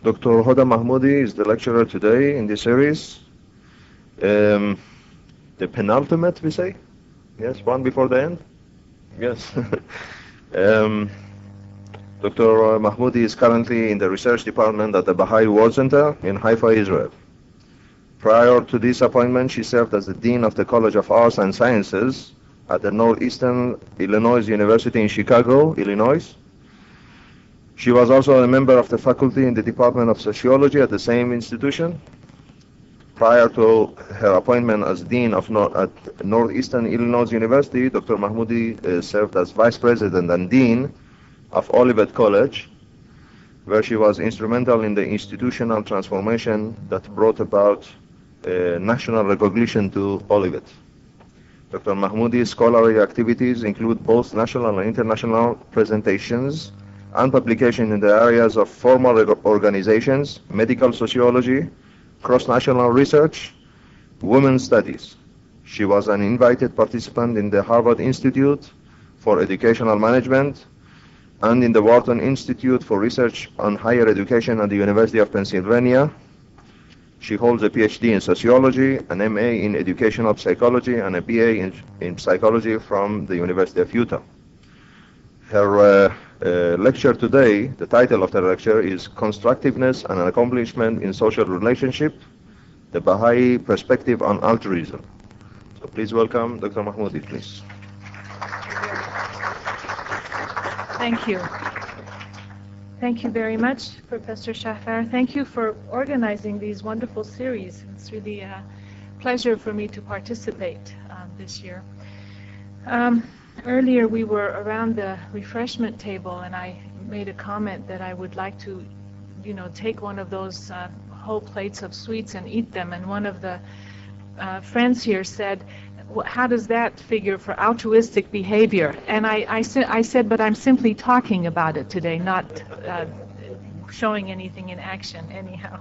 Dr. Hoda Mahmoudi is the lecturer today in this series. The penultimate, we say? Yes, one before the end? Yes. Dr. Mahmoudi is currently in the research department at the Bahá'í World Center in Haifa, Israel. Prior to this appointment, she served as the Dean of the College of Arts and Sciences at the Northeastern Illinois University in Chicago, Illinois. She was also a member of the faculty in the Department of Sociology at the same institution. Prior to her appointment as Dean of at Northeastern Illinois University, Dr. Mahmoudi served as Vice President and Dean of Olivet College, where she was instrumental in the institutional transformation that brought about national recognition to Olivet. Dr. Mahmoudi's scholarly activities include both national and international presentations and publication in the areas of formal organizations, medical sociology, cross-national research, women's studies. She was an invited participant in the Harvard Institute for Educational Management and in the Wharton Institute for Research on Higher Education at the University of Pennsylvania. She holds a PhD in sociology, an MA in educational psychology, and a BA in psychology from the University of Utah. Her lecture today, the title of the lecture is Constructiveness and an Accomplishment in Social Relationship, the Baha'i Perspective on Altruism. So please welcome Dr. Mahmoudi, please. Thank you. Thank you very much, Professor Shahfar. Thank you for organizing these wonderful series. It's really a pleasure for me to participate this year. Earlier we were around the refreshment table and I made a comment that I would like to, take one of those whole plates of sweets and eat them. And one of the friends here said, how does that figure for altruistic behavior? And I said, but I'm simply talking about it today, not showing anything in action anyhow.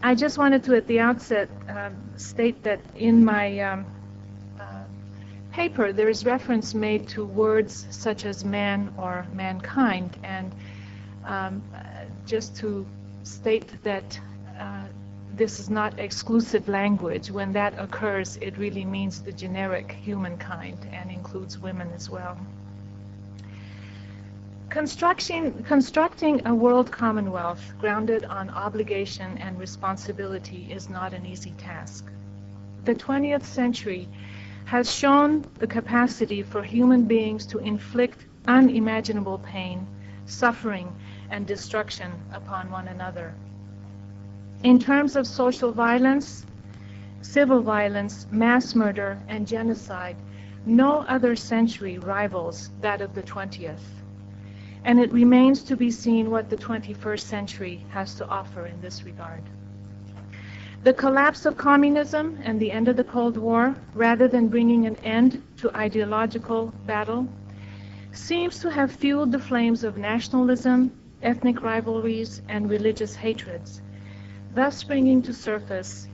I just wanted to, at the outset, state that in my paper there is reference made to words such as man or mankind, and just to state that this is not exclusive language. When that occurs, it really means the generic humankind and includes women as well. Constructing a world commonwealth grounded on obligation and responsibility is not an easy task. The 20th century has shown the capacity for human beings to inflict unimaginable pain, suffering, and destruction upon one another. In terms of social violence, civil violence, mass murder, and genocide, no other century rivals that of the 20th. And it remains to be seen what the 21st century has to offer in this regard. The collapse of communism and the end of the Cold War, rather than bringing an end to ideological battle, seems to have fueled the flames of nationalism, ethnic rivalries, and religious hatreds, thus bringing to surface,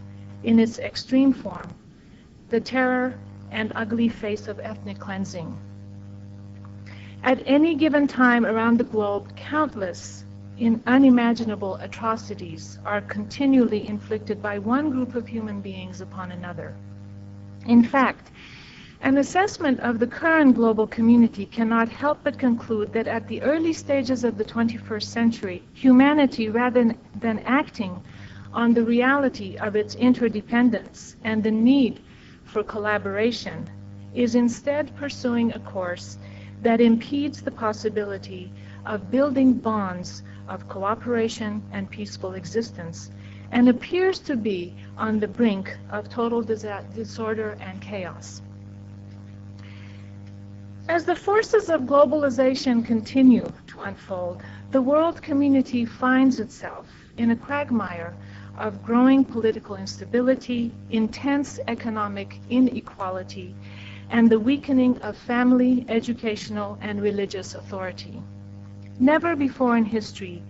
in its extreme form, the terror and ugly face of ethnic cleansing. At any given time around the globe, countless unimaginable atrocities are continually inflicted by one group of human beings upon another. In fact, an assessment of the current global community cannot help but conclude that at the early stages of the 21st century, humanity, rather than acting on the reality of its interdependence and the need for collaboration, is instead pursuing a course that impedes the possibility of building bonds of cooperation and peaceful existence, and appears to be on the brink of total disorder and chaos. As the forces of globalization continue to unfold, the world community finds itself in a quagmire of growing political instability, intense economic inequality, and the weakening of family, educational, and religious authority. Never before in history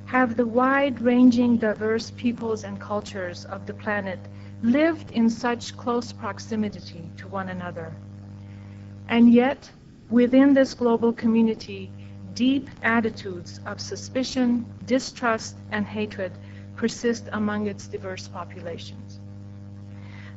have the wide-ranging, diverse peoples and cultures of the planet lived in such close proximity to one another. And yet, within this global community, deep attitudes of suspicion, distrust, and hatred persist among its diverse populations.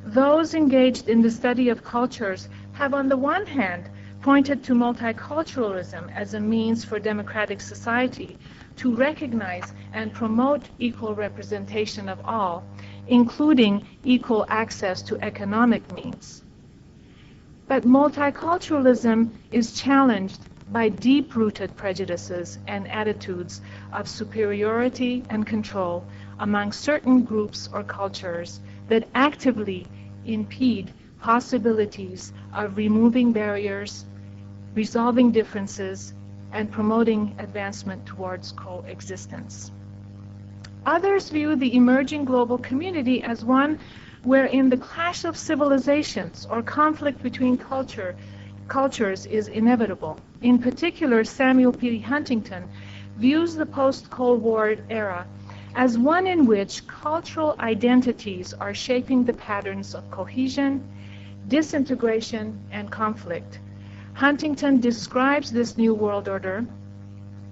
Those engaged in the study of cultures have, on the one hand, pointed to multiculturalism as a means for democratic society to recognize and promote equal representation of all, including equal access to economic means. But multiculturalism is challenged by deep-rooted prejudices and attitudes of superiority and control among certain groups or cultures that actively impede possibilities of removing barriers, resolving differences, and promoting advancement towards coexistence. Others view the emerging global community as one wherein the clash of civilizations or conflict between cultures is inevitable. In particular, Samuel P. Huntington views the post-Cold War era as one in which cultural identities are shaping the patterns of cohesion, disintegration, and conflict. Huntington describes this new world order,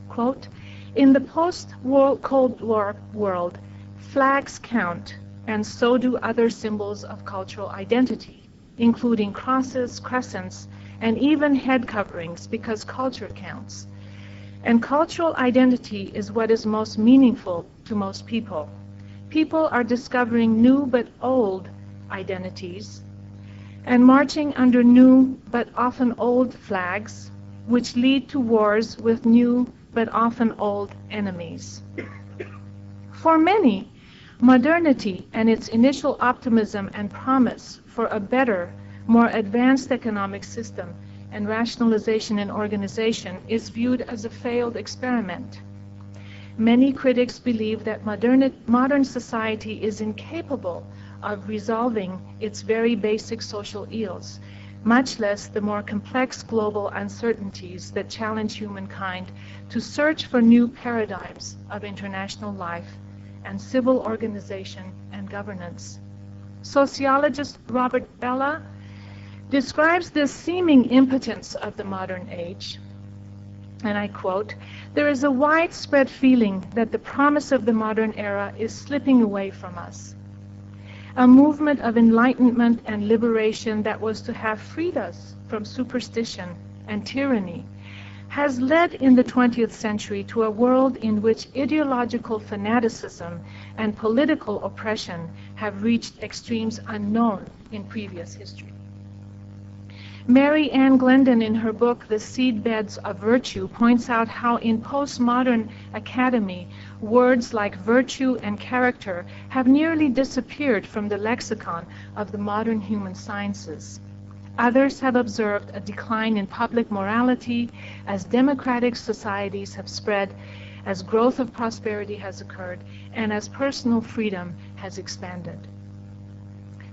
quote, "In the post-Cold War world, flags count, and so do other symbols of cultural identity, including crosses, crescents, and even head coverings, because culture counts. And cultural identity is what is most meaningful to most people. People are discovering new but old identities and marching under new but often old flags, which lead to wars with new but often old enemies. For many, modernity and its initial optimism and promise for a better, more advanced economic system and rationalization and organization is viewed as a failed experiment. Many critics believe that modern society is incapable of resolving its very basic social ills, much less the more complex global uncertainties that challenge humankind to search for new paradigms of international life and civil organization and governance. Sociologist Robert Bellah describes this seeming impotence of the modern age, and I quote, "There is a widespread feeling that the promise of the modern era is slipping away from us. A movement of enlightenment and liberation that was to have freed us from superstition and tyranny has led in the 20th century to a world in which ideological fanaticism and political oppression have reached extremes unknown in previous history." Mary Ann Glendon, in her book The Seedbeds of Virtue, points out how in postmodern academy, words like virtue and character have nearly disappeared from the lexicon of the modern human sciences. Others have observed a decline in public morality as democratic societies have spread, as growth of prosperity has occurred, and as personal freedom has expanded.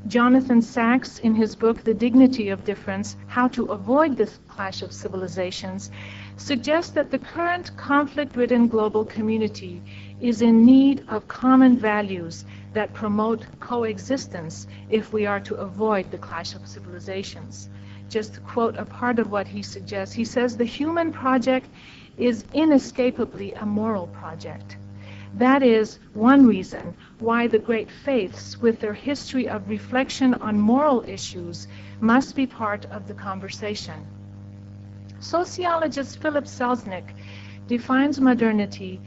Jonathan Sachs, in his book The Dignity of Difference, How to Avoid this Clash of Civilizations, suggests that the current conflict-ridden global community is in need of common values that promote coexistence if we are to avoid the clash of civilizations. Just to quote a part of what he suggests, he says, "The human project is inescapably a moral project. That is one reason why the great faiths, with their history of reflection on moral issues, must be part of the conversation." Sociologist Philip Selznick defines modernity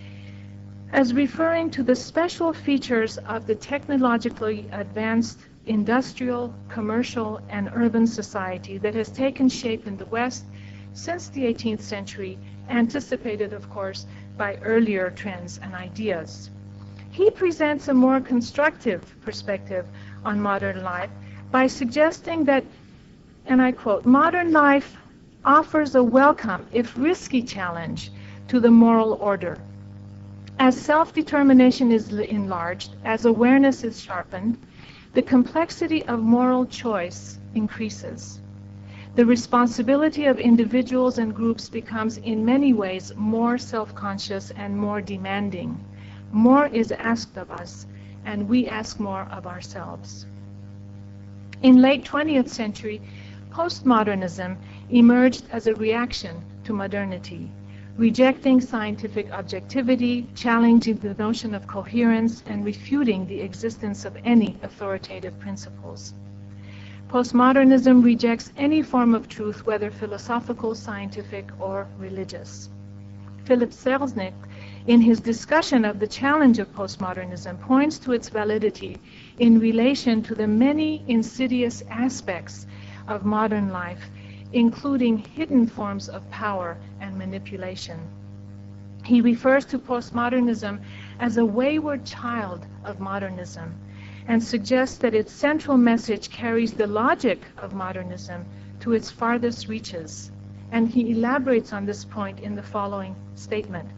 as referring to the special features of the technologically advanced industrial, commercial, and urban society that has taken shape in the West since the 18th century, anticipated, of course, by earlier trends and ideas. He presents a more constructive perspective on modern life by suggesting that, and I quote, "Modern life offers a welcome, if risky, challenge to the moral order. As self-determination is enlarged, as awareness is sharpened, the complexity of moral choice increases. The responsibility of individuals and groups becomes in many ways more self-conscious and more demanding. More is asked of us, and we ask more of ourselves." In late 20th century, postmodernism emerged as a reaction to modernity. rejecting scientific objectivity, challenging the notion of coherence, and refuting the existence of any authoritative principles. Postmodernism rejects any form of truth, whether philosophical, scientific, or religious. Philip Selznick, in his discussion of the challenge of postmodernism, points to its validity in relation to the many insidious aspects of modern life, including hidden forms of power and manipulation. He refers to postmodernism as a wayward child of modernism and suggests that its central message carries the logic of modernism to its farthest reaches. And he elaborates on this point in the following statement.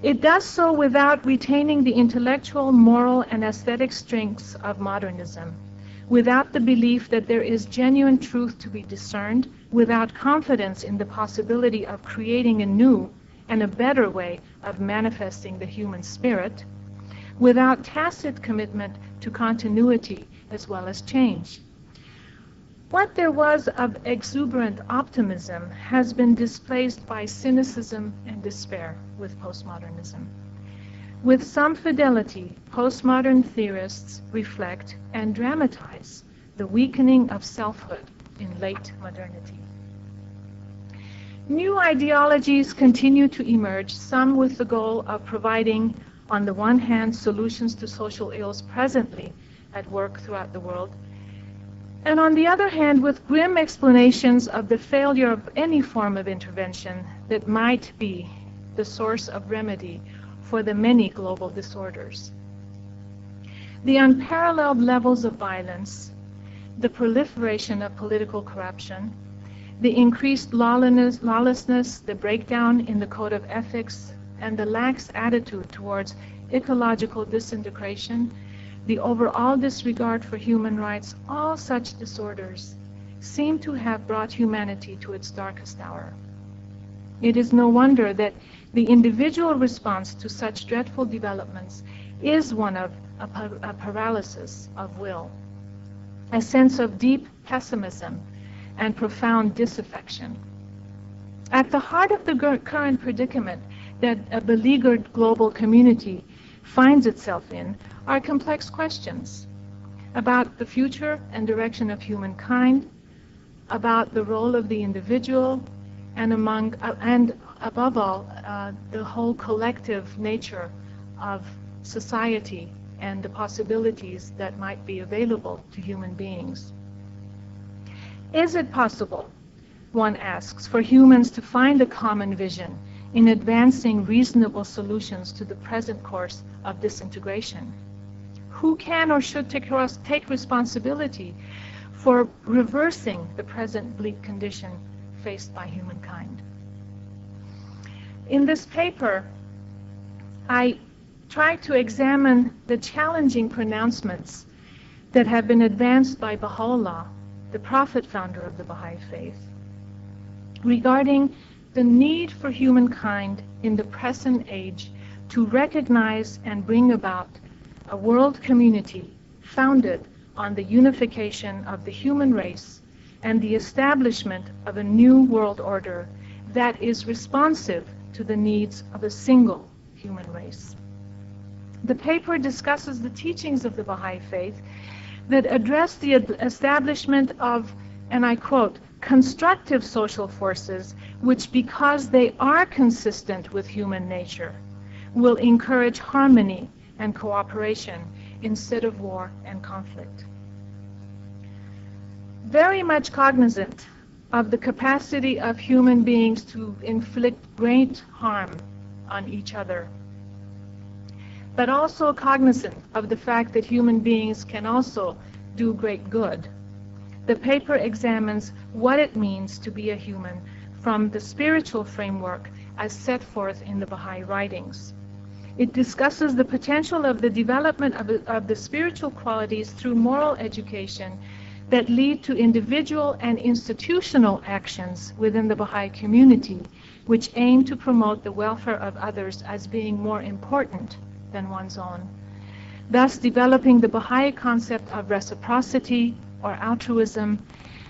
It does so without retaining the intellectual, moral, and aesthetic strengths of modernism, without the belief that there is genuine truth to be discerned, without confidence in the possibility of creating a new and a better way of manifesting the human spirit, without tacit commitment to continuity as well as change. What there was of exuberant optimism has been displaced by cynicism and despair with postmodernism. With some fidelity, postmodern theorists reflect and dramatize the weakening of selfhood in late modernity. New ideologies continue to emerge, some with the goal of providing, on the one hand, solutions to social ills presently at work throughout the world, and on the other hand, with grim explanations of the failure of any form of intervention that might be the source of remedy for the many global disorders. The unparalleled levels of violence, the proliferation of political corruption, the increased lawlessness, the breakdown in the code of ethics, and the lax attitude towards ecological disintegration, the overall disregard for human rights, all such disorders seem to have brought humanity to its darkest hour. It is no wonder that the individual response to such dreadful developments is one of a paralysis of will, a sense of deep pessimism and profound disaffection. At the heart of the current predicament that a beleaguered global community finds itself in are complex questions about the future and direction of humankind, about the role of the individual, and above all, the whole collective nature of society and the possibilities that might be available to human beings. Is it possible, one asks, for humans to find a common vision in advancing reasonable solutions to the present course of disintegration? Who can or should take responsibility for reversing the present bleak condition faced by humankind? In this paper, I try to examine the challenging pronouncements that have been advanced by Baha'u'llah, the prophet founder of the Baha'i faith, regarding the need for humankind in the present age to recognize and bring about a world community founded on the unification of the human race and the establishment of a new world order that is responsive to the needs of a single human race. The paper discusses the teachings of the Baha'i faith that address the establishment of, and I quote, constructive social forces which, because they are consistent with human nature, will encourage harmony and cooperation instead of war and conflict. Very much cognizant of the capacity of human beings to inflict great harm on each other, but also cognizant of the fact that human beings can also do great good, the paper examines what it means to be a human from the spiritual framework as set forth in the Baha'i writings. It discusses the potential of the development of the spiritual qualities through moral education that lead to individual and institutional actions within the Baha'i community, which aim to promote the welfare of others as being more important than one's own, thus developing the Baha'i concept of reciprocity or altruism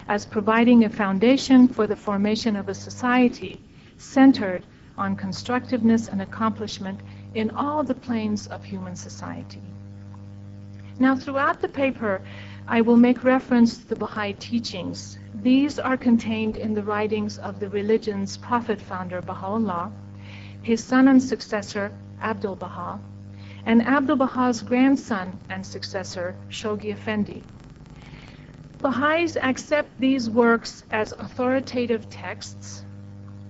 as providing a foundation for the formation of a society centered on constructiveness and accomplishment in all the planes of human society. Now, throughout the paper, I will make reference to the Baha'i teachings. These are contained in the writings of the religion's prophet-founder, Baha'u'llah, his son and successor, Abdul-Baha, and Abdul-Baha's grandson and successor, Shoghi Effendi. Baha'is accept these works as authoritative texts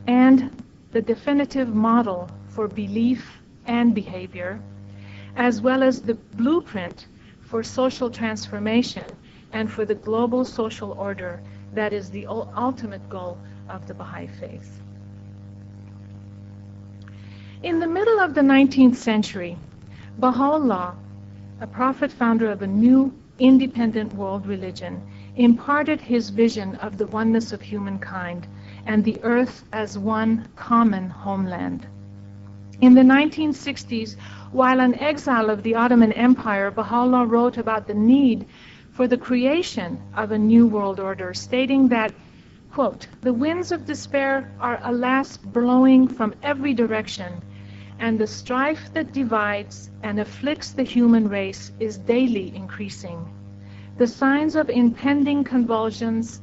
and the definitive model for belief and behavior, as well as the blueprint for social transformation and for the global social order that is the ultimate goal of the Baha'i faith. In the middle of the 19th century, Baha'u'llah, a prophet-founder of a new independent world religion, imparted his vision of the oneness of humankind and the earth as one common homeland. In the 1960s, while an exile of the Ottoman Empire, Baha'u'llah wrote about the need for the creation of a new world order, stating that, quote, "The winds of despair are alas blowing from every direction, and the strife that divides and afflicts the human race is daily increasing. The signs of impending convulsions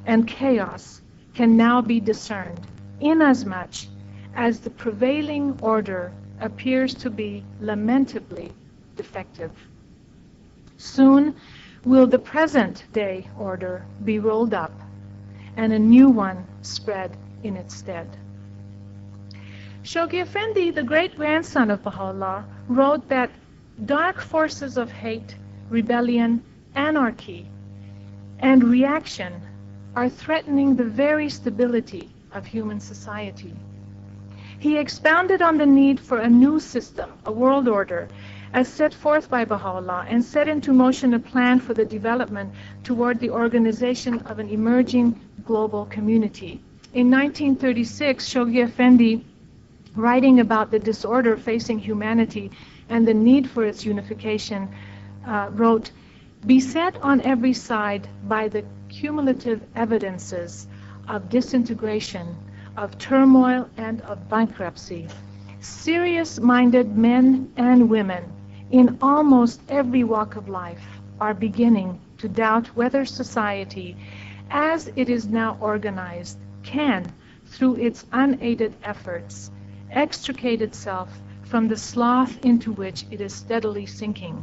and chaos can now be discerned, inasmuch as the prevailing order appears to be lamentably defective. Soon will the present day order be rolled up and a new one spread in its stead." Shoghi Effendi, the great-grandson of Baha'u'llah, wrote that dark forces of hate, rebellion, anarchy, and reaction are threatening the very stability of human society. He expounded on the need for a new system, a world order, as set forth by Baha'u'llah, and set into motion a plan for the development toward the organization of an emerging global community. In 1936, Shoghi Effendi, writing about the disorder facing humanity and the need for its unification, wrote, "Beset on every side by the cumulative evidences of disintegration, of turmoil, and of bankruptcy, serious-minded men and women in almost every walk of life are beginning to doubt whether society, as it is now organized, can, through its unaided efforts, extricate itself from the slough into which it is steadily sinking.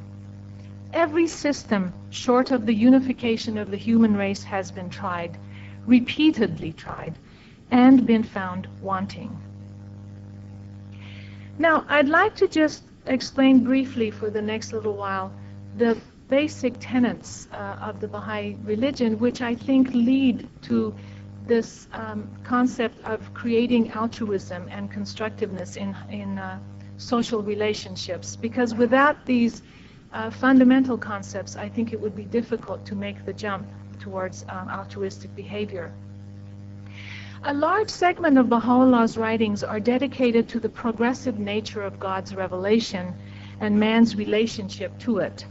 Every system short of the unification of the human race has been tried, repeatedly tried, and been found wanting." Now, I'd like to just explain briefly for the next little while the basic tenets of the Baha'i religion, which I think lead to this concept of creating altruism and constructiveness in social relationships. Because without these fundamental concepts, I think it would be difficult to make the jump towards altruistic behavior. A large segment of Baha'u'llah's writings are dedicated to the progressive nature of God's revelation and man's relationship to it.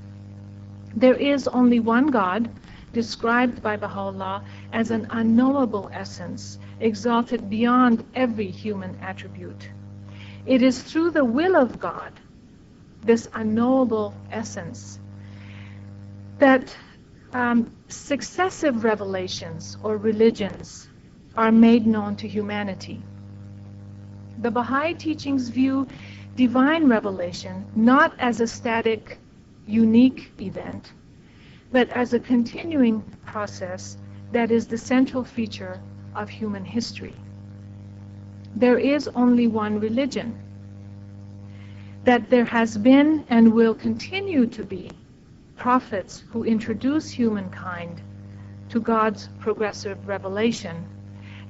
There is only one God, described by Baha'u'llah as an unknowable essence, exalted beyond every human attribute. It is through the will of God, this unknowable essence, that successive revelations or religions are made known to humanity. The Baha'i teachings view divine revelation not as a static, unique event, but as a continuing process that is the central feature of human history. There is only one religion, that there has been and will continue to be prophets who introduce humankind to God's progressive revelation,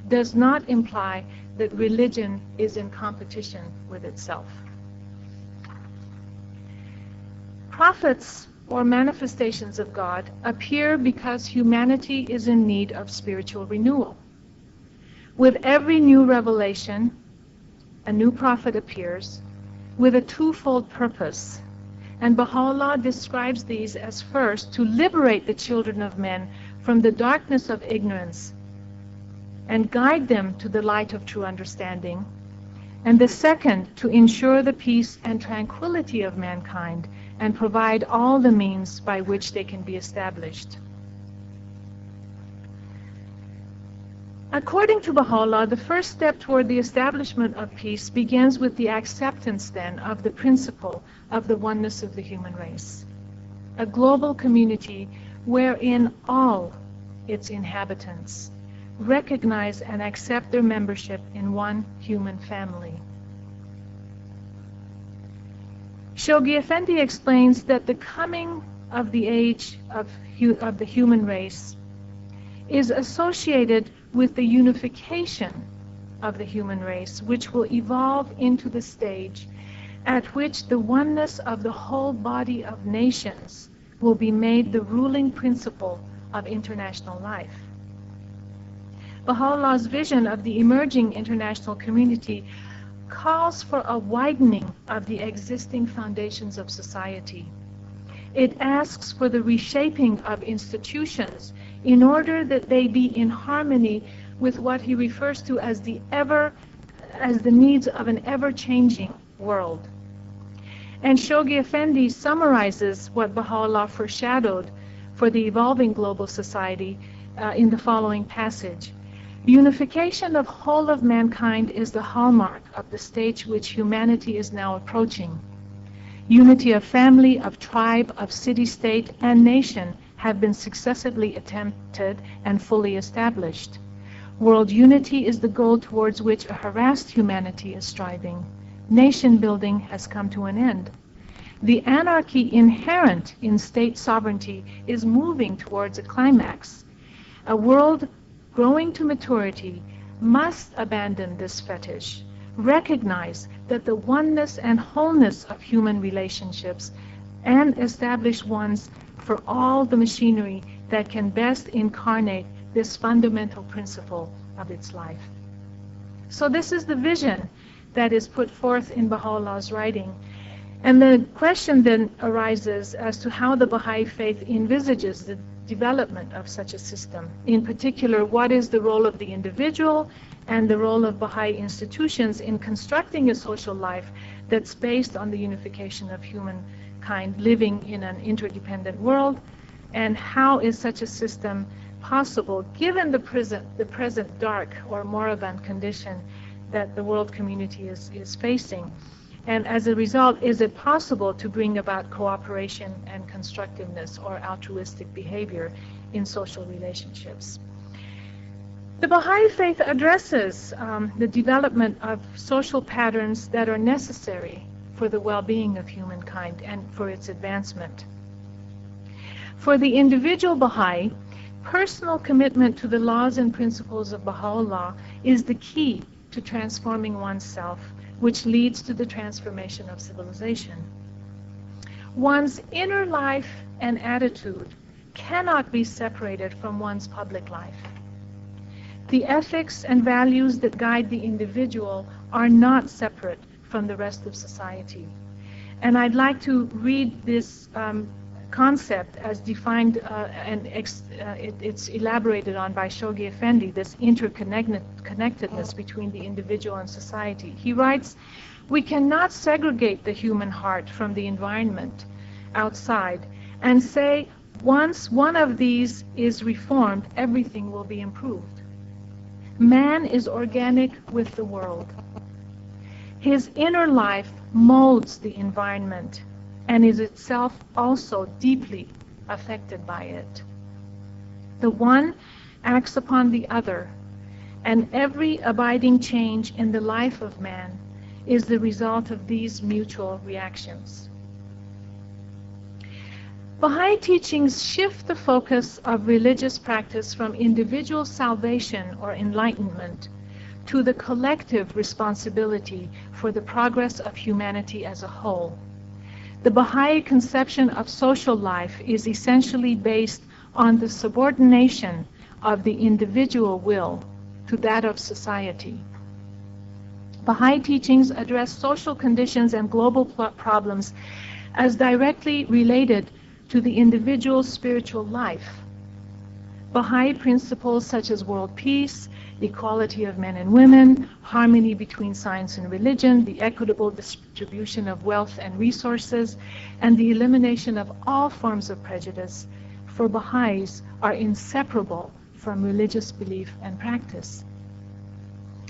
does not imply that religion is in competition with itself. Prophets, or manifestations of God, appear because humanity is in need of spiritual renewal. With every new revelation, a new prophet appears with a twofold purpose, and Baha'u'llah describes these as first to liberate the children of men from the darkness of ignorance and guide them to the light of true understanding, and the second, to ensure the peace and tranquility of mankind and provide all the means by which they can be established. According to Baha'u'llah, the first step toward the establishment of peace begins with the acceptance, then, of the principle of the oneness of the human race, a global community wherein all its inhabitants recognize and accept their membership in one human family. Shoghi Effendi explains that the coming of the age of the human race is associated with the unification of the human race, which will evolve into the stage at which the oneness of the whole body of nations will be made the ruling principle of international life. Baha'u'llah's vision of the emerging international community calls for a widening of the existing foundations of society. It asks for the reshaping of institutions in order that they be in harmony with what he refers to as the needs of an ever-changing world. And Shoghi Effendi summarizes what Baha'u'llah foreshadowed for the evolving global society in the following passage. Unification of whole of mankind is the hallmark of the stage which humanity is now approaching. Unity of family, of tribe, of city-state, and nation have been successively attempted and fully established. World unity is the goal towards which a harassed humanity is striving. Nation building has come to an end. The anarchy inherent in state sovereignty is moving towards a climax. A world growing to maturity must abandon this fetish, recognize that the oneness and wholeness of human relationships, and establish ones for all the machinery that can best incarnate this fundamental principle of its life. So this is the vision that is put forth in Baha'u'llah's writing. And the question then arises as to how the Baha'i faith envisages the development of such a system. In particular, what is the role of the individual and the role of Baha'i institutions in constructing a social life that's based on the unification of humankind living in an interdependent world, and how is such a system possible given the present dark or moribund condition that the world community is facing? And as a result, is it possible to bring about cooperation and constructiveness or altruistic behavior in social relationships? The Baha'i faith addresses the development of social patterns that are necessary for the well-being of humankind and for its advancement. For the individual Baha'i, personal commitment to the laws and principles of Baha'u'llah is the key to transforming oneself, which leads to the transformation of civilization. One's inner life and attitude cannot be separated from one's public life. The ethics and values that guide the individual are not separate from the rest of society. And I'd like to read this concept as defined it's elaborated on by Shoghi Effendi, this interconnectedness between the individual and society. He writes, "We cannot segregate the human heart from the environment outside and say once one of these is reformed, everything will be improved. Man is organic with the world. His inner life molds the environment and is itself also deeply affected by it. The one acts upon the other, and every abiding change in the life of man is the result of these mutual reactions." Baha'i teachings shift the focus of religious practice from individual salvation or enlightenment to the collective responsibility for the progress of humanity as a whole. The Baha'i conception of social life is essentially based on the subordination of the individual will to that of society. Baha'i teachings address social conditions and global problems as directly related to the individual's spiritual life. Baha'i principles such as world peace, equality of men and women, harmony between science and religion, the equitable distribution of wealth and resources, and the elimination of all forms of prejudice, for Baha'is are inseparable from religious belief and practice.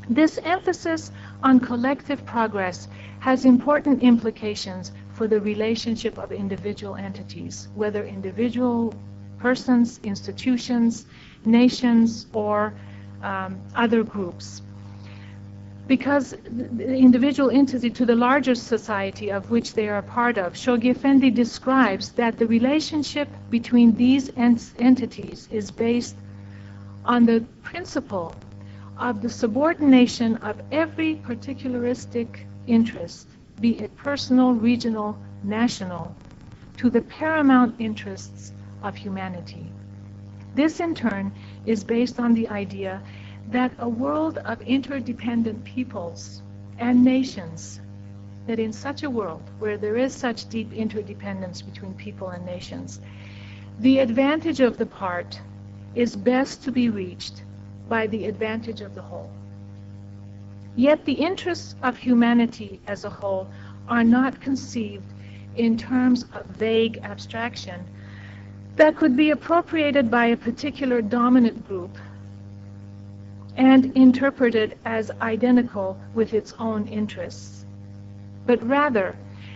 This emphasis on collective progress has important implications for the relationship of individual entities, whether individual persons, institutions, nations, or other groups. Because the individual entity to the larger society of which they are a part of, Shoghi Effendi describes that the relationship between these entities is based on the principle of the subordination of every particularistic interest, be it personal, regional, national, to the paramount interests of humanity. This, in turn, is based on the idea that a world of interdependent peoples and nations, that in such a world where there is such deep interdependence between people and nations, the advantage of the part is best to be reached by the advantage of the whole. Yet the interests of humanity as a whole are not conceived in terms of vague abstraction that could be appropriated by a particular dominant group and interpreted as identical with its own interests, but rather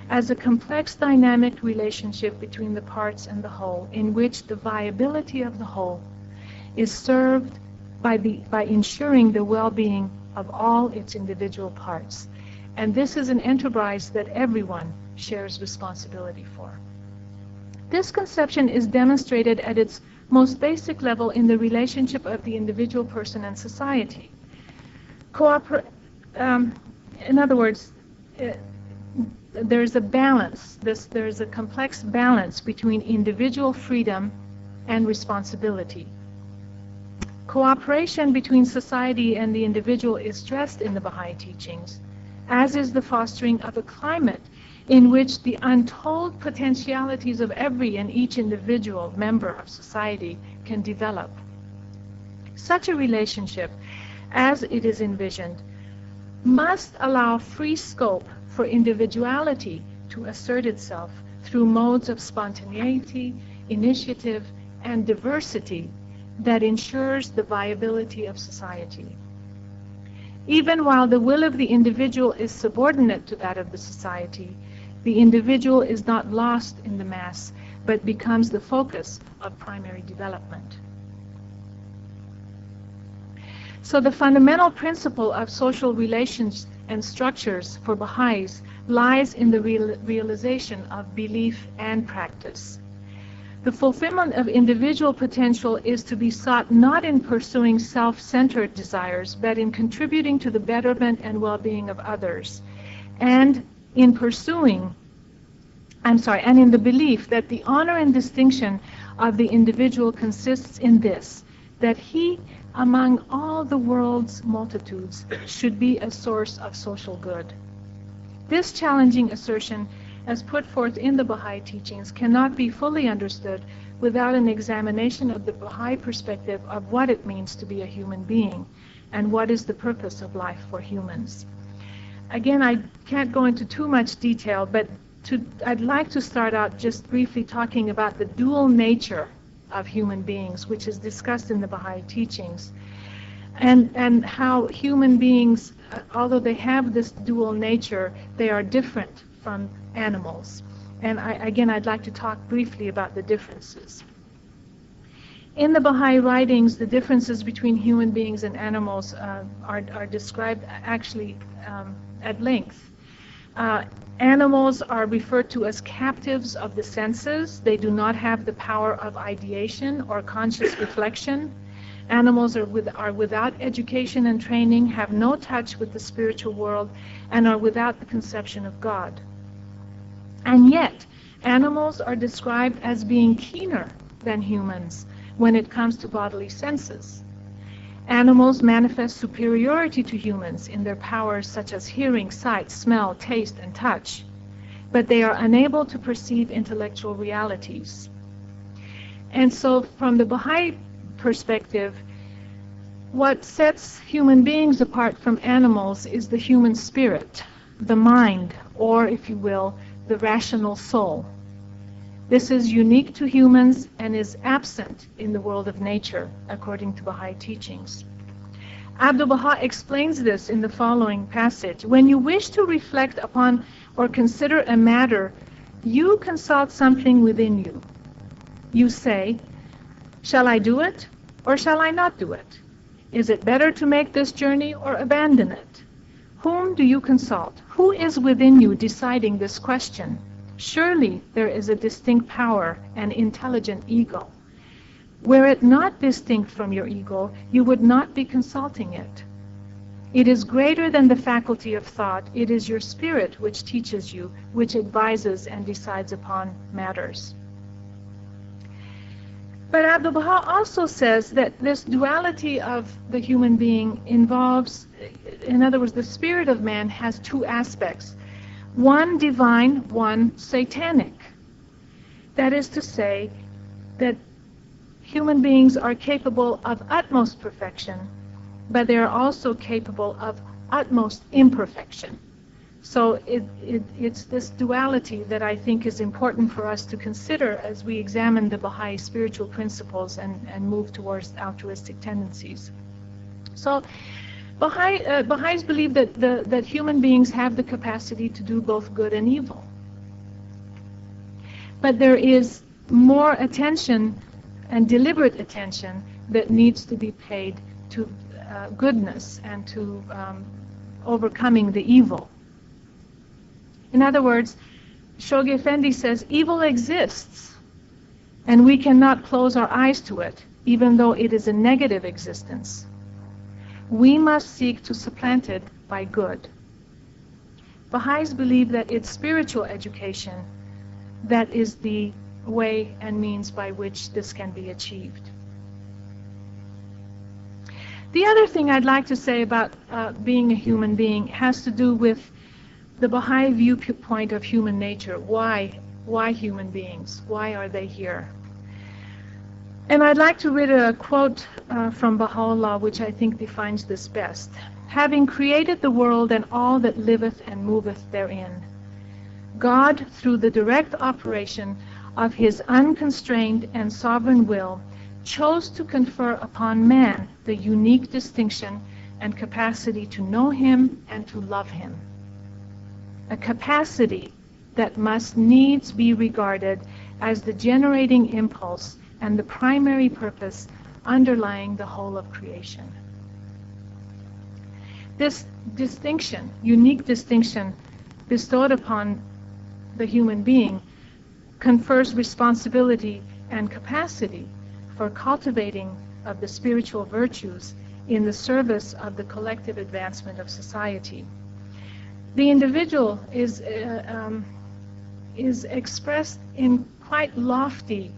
as a complex dynamic relationship between the parts and the whole, in which the viability of the whole is served by ensuring the well-being of all its individual parts. And this is an enterprise that everyone shares responsibility for. This conception is demonstrated at its most basic level in the relationship of the individual person and society. In other words, there's a balance, there's a complex balance between individual freedom and responsibility. Cooperation between society and the individual is stressed in the Baha'i teachings, as is the fostering of a climate in which the untold potentialities of every and each individual member of society can develop. Such a relationship, as it is envisioned, must allow free scope for individuality to assert itself through modes of spontaneity, initiative, and diversity that ensures the viability of society. Even while the will of the individual is subordinate to that of the society, the individual is not lost in the mass, but becomes the focus of primary development. So the fundamental principle of social relations and structures for Baha'is lies in the realization of belief and practice. The fulfillment of individual potential is to be sought not in pursuing self-centered desires, but in contributing to the betterment and well-being of others, and in the belief that the honor and distinction of the individual consists in this, that he, among all the world's multitudes, should be a source of social good. This challenging assertion, as put forth in the Baha'i teachings, cannot be fully understood without an examination of the Baha'i perspective of what it means to be a human being and what is the purpose of life for humans. Again, I can't go into too much detail, but I'd like to start out just briefly talking about the dual nature of human beings, which is discussed in the Baha'i teachings, and how human beings, although they have this dual nature, they are different from animals. And I'd like to talk briefly about the differences. In the Baha'i writings, the differences between human beings and animals are described actually at length. Animals are referred to as captives of the senses. They do not have the power of ideation or conscious reflection. Animals are without education and training, have no touch with the spiritual world, and are without the conception of God. And yet, animals are described as being keener than humans when it comes to bodily senses. Animals manifest superiority to humans in their powers such as hearing, sight, smell, taste, and touch, but they are unable to perceive intellectual realities. And so from the Baha'i perspective, what sets human beings apart from animals is the human spirit, the mind, or, if you will, the rational soul. This is unique to humans and is absent in the world of nature, according to Baha'i teachings. Abdu'l-Baha explains this in the following passage. When you wish to reflect upon or consider a matter, you consult something within you. You say, shall I do it or shall I not do it? Is it better to make this journey or abandon it? Whom do you consult? Who is within you deciding this question? Surely there is a distinct power, an intelligent ego. Were it not distinct from your ego, you would not be consulting it. It is greater than the faculty of thought. It is your spirit which teaches you, which advises and decides upon matters. But Abdu'l-Baha also says that this duality of the human being involves, in other words, the spirit of man has two aspects. One divine, one satanic. That is to say that human beings are capable of utmost perfection, but they are also capable of utmost imperfection. So it's this duality that I think is important for us to consider as we examine the Baha'i spiritual principles and move towards altruistic tendencies. So Baha'is believe that human beings have the capacity to do both good and evil. But there is more attention and deliberate attention that needs to be paid to goodness and to overcoming the evil. In other words, Shoghi Effendi says evil exists and we cannot close our eyes to it, even though it is a negative existence. We must seek to supplant it by good. Baha'is believe that it's spiritual education that is the way and means by which this can be achieved. The other thing I'd like to say about being a human being has to do with the Baha'i viewpoint of human nature. Why human beings? Why are they here? And I'd like to read a quote from Baha'u'llah, which I think defines this best. Having created the world and all that liveth and moveth therein, God, through the direct operation of his unconstrained and sovereign will, chose to confer upon man the unique distinction and capacity to know him and to love him. A capacity that must needs be regarded as the generating impulse and the primary purpose underlying the whole of creation. This distinction, unique distinction bestowed upon the human being, confers responsibility and capacity for cultivating of the spiritual virtues in the service of the collective advancement of society. The individual is expressed in quite lofty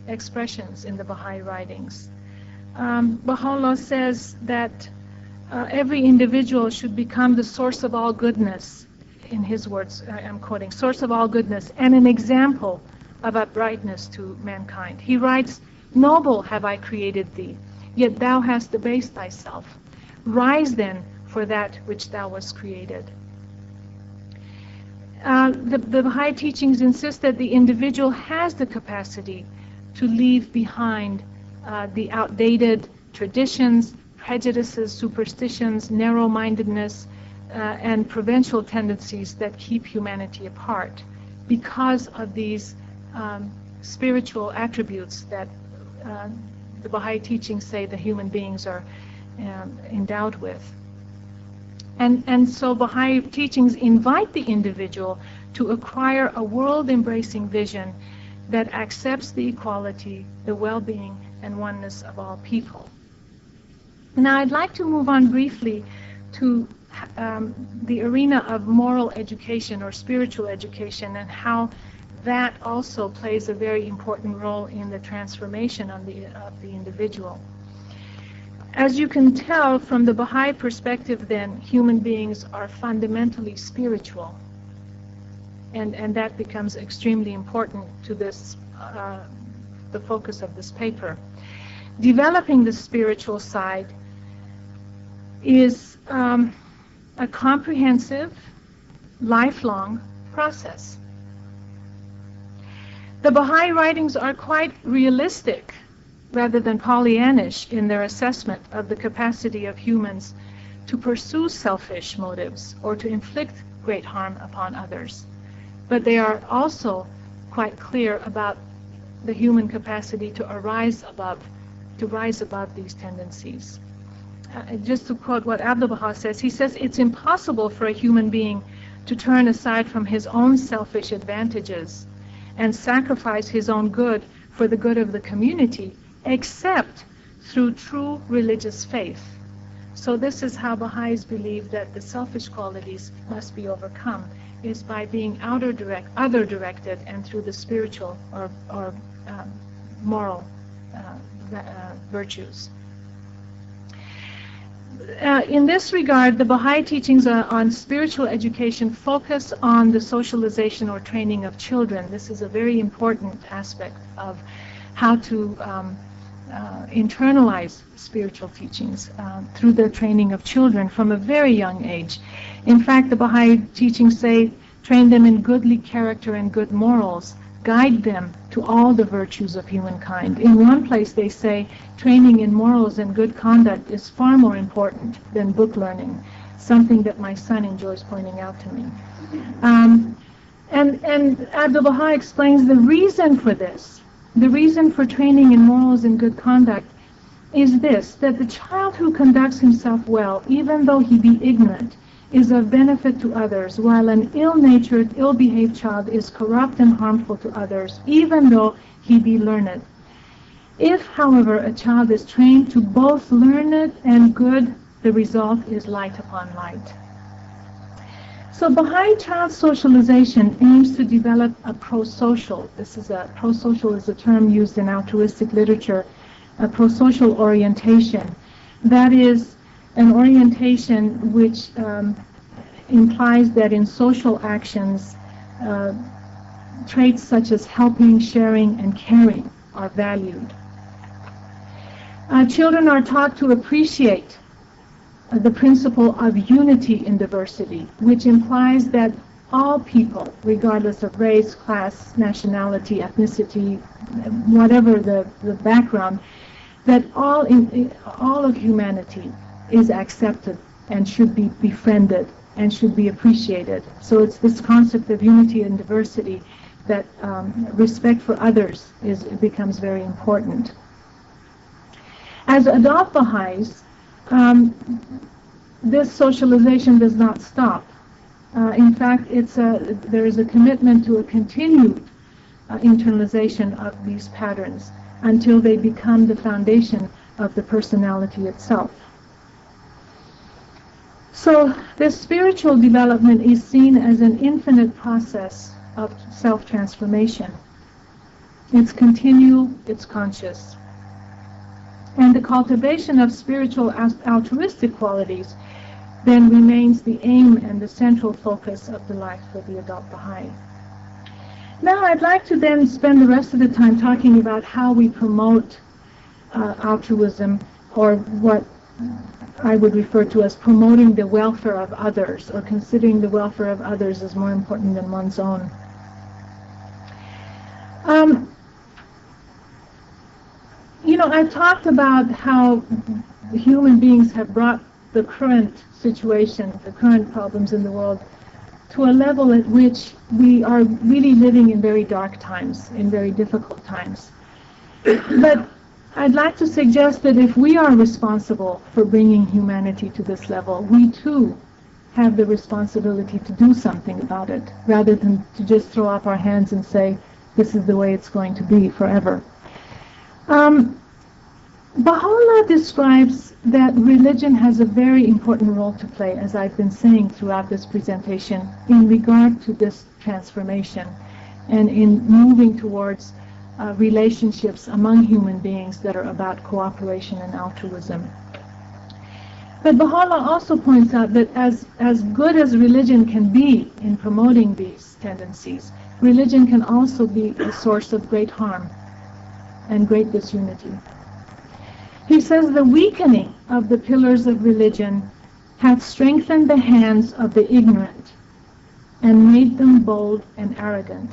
expressions in the Baha'i writings. Baha'u'llah says that every individual should become the source of all goodness. In his words, I'm quoting, source of all goodness and an example of uprightness to mankind. He writes, noble have I created thee, yet thou hast debased thyself. Rise then for that which thou wast created. The Baha'i teachings insist that the individual has the capacity to leave behind the outdated traditions, prejudices, superstitions, narrow-mindedness, and provincial tendencies that keep humanity apart because of these spiritual attributes that the Baha'i teachings say the human beings are endowed with. And so Baha'i teachings invite the individual to acquire a world-embracing vision that accepts the equality, the well-being, and oneness of all people. Now I'd like to move on briefly to the arena of moral education or spiritual education and how that also plays a very important role in the transformation of the individual. As you can tell from the Baha'i perspective then, human beings are fundamentally spiritual. And that becomes extremely important to this, the focus of this paper. developing the spiritual side is a comprehensive, lifelong process. The Baha'i writings are quite realistic rather than Pollyannish in their assessment of the capacity of humans to pursue selfish motives or to inflict great harm upon others. But they are also quite clear about the human capacity to rise above these tendencies. Just to quote what Abdu'l-Baha says, he says, it's impossible for a human being to turn aside from his own selfish advantages and sacrifice his own good for the good of the community, except through true religious faith. So this is how Baha'is believe that the selfish qualities must be overcome, is by being other-directed and through the spiritual or moral virtues. In this regard, the Baha'i teachings on spiritual education focus on the socialization or training of children. This is a very important aspect of how to internalize spiritual teachings through the training of children from a very young age. In fact, the Baha'i teachings say, train them in goodly character and good morals, guide them to all the virtues of humankind. In one place they say, training in morals and good conduct is far more important than book learning, something that my son enjoys pointing out to me. And Abdu'l-Baha explains the reason for this. The reason for training in morals and good conduct is this, that the child who conducts himself well, even though he be ignorant, is of benefit to others, while an ill-natured, ill-behaved child is corrupt and harmful to others, even though he be learned. If, however, a child is trained to both learned and good, the result is light upon light. So Baha'i child socialization aims to develop a pro-social. Pro-social is a term used in altruistic literature, a pro-social orientation. That is an orientation which implies that in social actions, traits such as helping, sharing, and caring are valued. Children are taught to appreciate the principle of unity in diversity, which implies that all people, regardless of race, class, nationality, ethnicity, whatever the background, that all of humanity is accepted and should be befriended and should be appreciated. So it's this concept of unity and diversity that respect for others becomes very important. As adult Baha'is, this socialization does not stop. In fact, there is a commitment to a continued internalization of these patterns until they become the foundation of the personality itself. So this spiritual development is seen as an infinite process of self-transformation. It's continual, it's conscious. And the cultivation of spiritual altruistic qualities then remains the aim and the central focus of the life for the adult Baha'i. Now I'd like to then spend the rest of the time talking about how we promote altruism, or what I would refer to as promoting the welfare of others, or considering the welfare of others as more important than one's own. I've talked about how human beings have brought the current situation, the current problems in the world, to a level at which we are really living in very dark times, in very difficult times. But I'd like to suggest that if we are responsible for bringing humanity to this level, we too have the responsibility to do something about it, rather than to just throw up our hands and say, this is the way it's going to be forever. Baha'u'llah describes that religion has a very important role to play, as I've been saying throughout this presentation, in regard to this transformation and in moving towards relationships among human beings that are about cooperation and altruism. But Baha'u'llah also points out that as good as religion can be in promoting these tendencies, religion can also be a source of great harm and great disunity. He says the weakening of the pillars of religion hath strengthened the hands of the ignorant and made them bold and arrogant.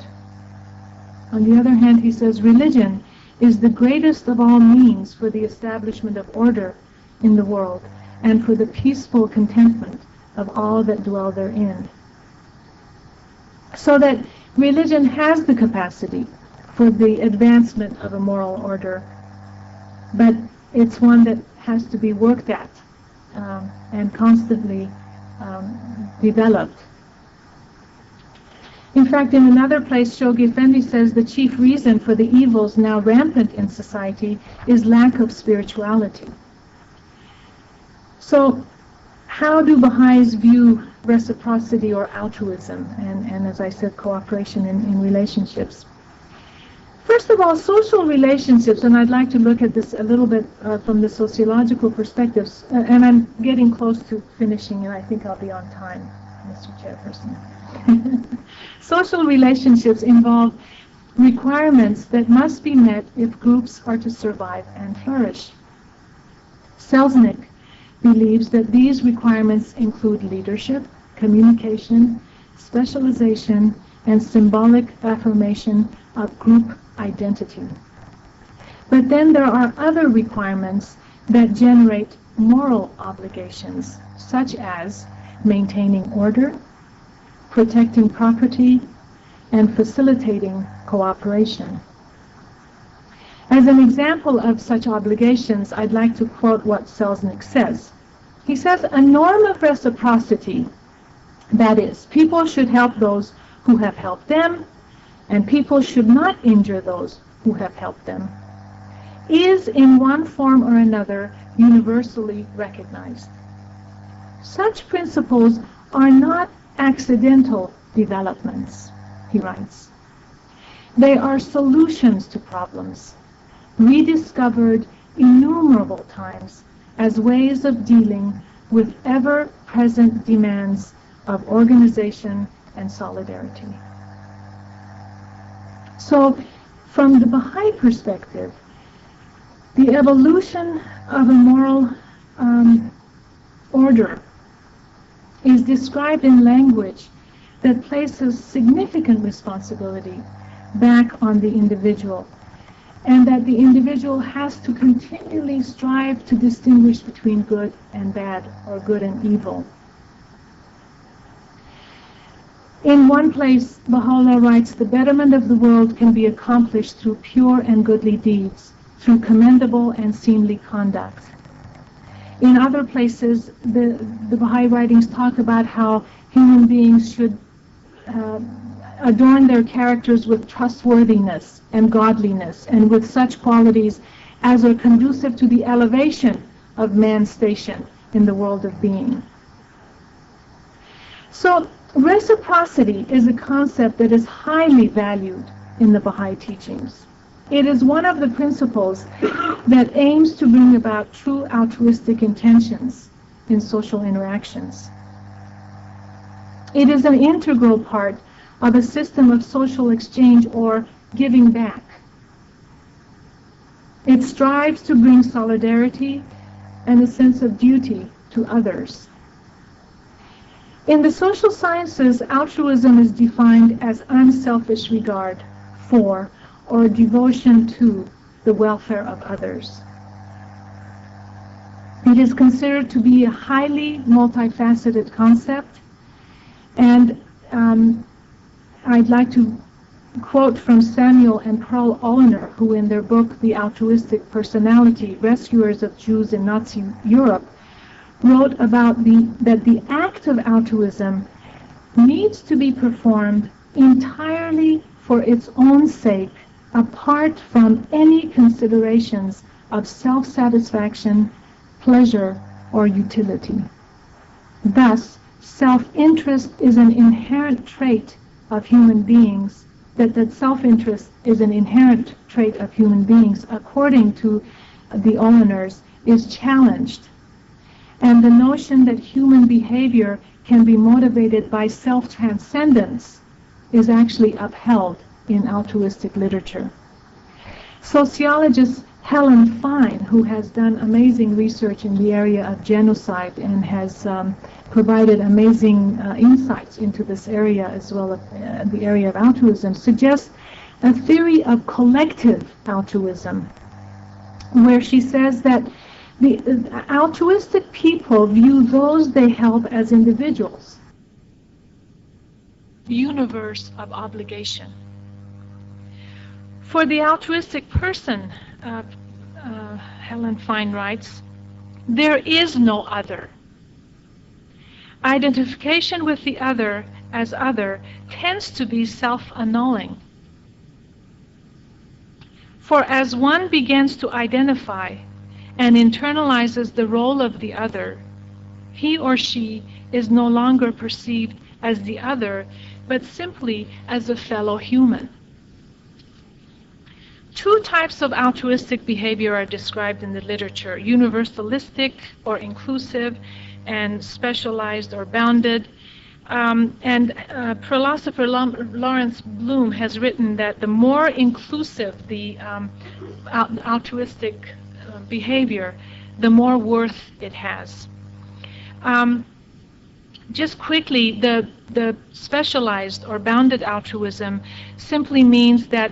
On the other hand, he says religion is the greatest of all means for the establishment of order in the world and for the peaceful contentment of all that dwell therein. So that religion has the capacity for the advancement of a moral order, but it's one that has to be worked at and constantly developed. In fact, in another place, Shoghi Effendi says the chief reason for the evils now rampant in society is lack of spirituality. So, how do Baha'is view reciprocity or altruism and as I said, cooperation in relationships? First of all, social relationships, and I'd like to look at this a little bit from the sociological perspectives, and I'm getting close to finishing, and I think I'll be on time, Mr. Chairperson. Social relationships involve requirements that must be met if groups are to survive and flourish. Selznick believes that these requirements include leadership, communication, specialization, and symbolic affirmation of group identity. But then there are other requirements that generate moral obligations, such as maintaining order, protecting property, and facilitating cooperation. As an example of such obligations, I'd like to quote what Selznick says. He says, a norm of reciprocity, that is, people should help those who have helped them, and people should not injure those who have helped them, is in one form or another universally recognized. Such principles are not accidental developments, he writes. They are solutions to problems, rediscovered innumerable times as ways of dealing with ever-present demands of organization and solidarity. So, from the Baha'i perspective, the evolution of a moral order is described in language that places significant responsibility back on the individual, and that the individual has to continually strive to distinguish between good and bad, or good and evil. In one place, Baha'u'llah writes, the betterment of the world can be accomplished through pure and goodly deeds, through commendable and seemly conduct. In other places, the Baha'i writings talk about how human beings should adorn their characters with trustworthiness and godliness, and with such qualities as are conducive to the elevation of man's station in the world of being. So, reciprocity is a concept that is highly valued in the Baha'i teachings. It is one of the principles that aims to bring about true altruistic intentions in social interactions. It is an integral part of a system of social exchange or giving back. It strives to bring solidarity and a sense of duty to others. In the social sciences, altruism is defined as unselfish regard for or devotion to the welfare of others. It is considered to be a highly multifaceted concept, and I'd like to quote from Samuel and Pearl Olener, who in their book, The Altruistic Personality, Rescuers of Jews in Nazi Europe, wrote about that the act of altruism needs to be performed entirely for its own sake, apart from any considerations of self-satisfaction, pleasure, or utility. Thus, self-interest is an inherent trait of human beings, that self-interest is an inherent trait of human beings, according to the Oleners, is challenged. And the notion that human behavior can be motivated by self-transcendence is actually upheld in altruistic literature. Sociologists Helen Fine, who has done amazing research in the area of genocide and has provided amazing insights into this area as well as the area of altruism, suggests a theory of collective altruism, where she says that the altruistic people view those they help as individuals. Universe of obligation. For the altruistic person, Helen Fine writes, there is no other. Identification with the other as other tends to be self-annulling. For as one begins to identify and internalizes the role of the other, he or she is no longer perceived as the other, but simply as a fellow human. Two types of altruistic behavior are described in the literature: universalistic or inclusive, and specialized or bounded. Philosopher Lawrence Bloom has written that the more inclusive the altruistic behavior, the more worth it has. Just quickly, the specialized or bounded altruism simply means that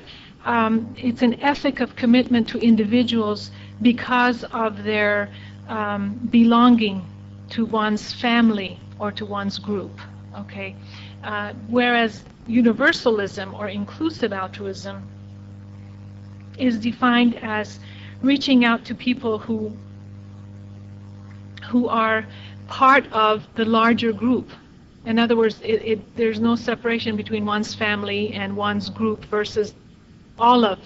it's an ethic of commitment to individuals because of their belonging to one's family or to one's group. Okay, whereas universalism or inclusive altruism is defined as reaching out to people who are part of the larger group. In other words, there's no separation between one's family and one's group versus all of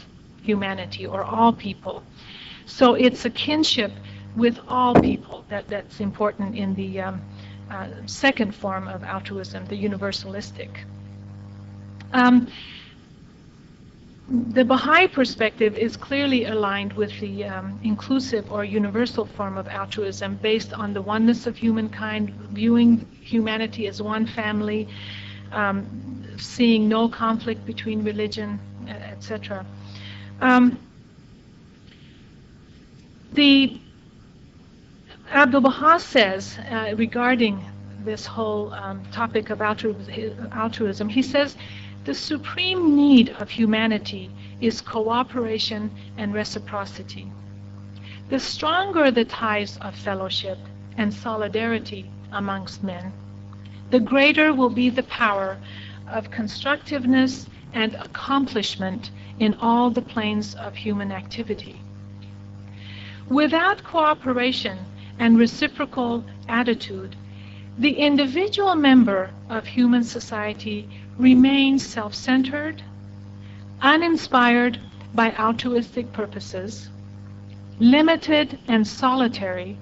humanity or all people. So it's a kinship with all people that's important in the second form of altruism, the universalistic. The Baha'i perspective is clearly aligned with the inclusive or universal form of altruism based on the oneness of humankind, viewing humanity as one family, seeing no conflict between religion, etc. The Abdul-Baha says regarding this whole topic of altruism, he says, the supreme need of humanity is cooperation and reciprocity. The stronger the ties of fellowship and solidarity amongst men, the greater will be the power of constructiveness and accomplishment in all the planes of human activity. Without cooperation and reciprocal attitude, the individual member of human society remains self-centered, uninspired by altruistic purposes, limited and solitary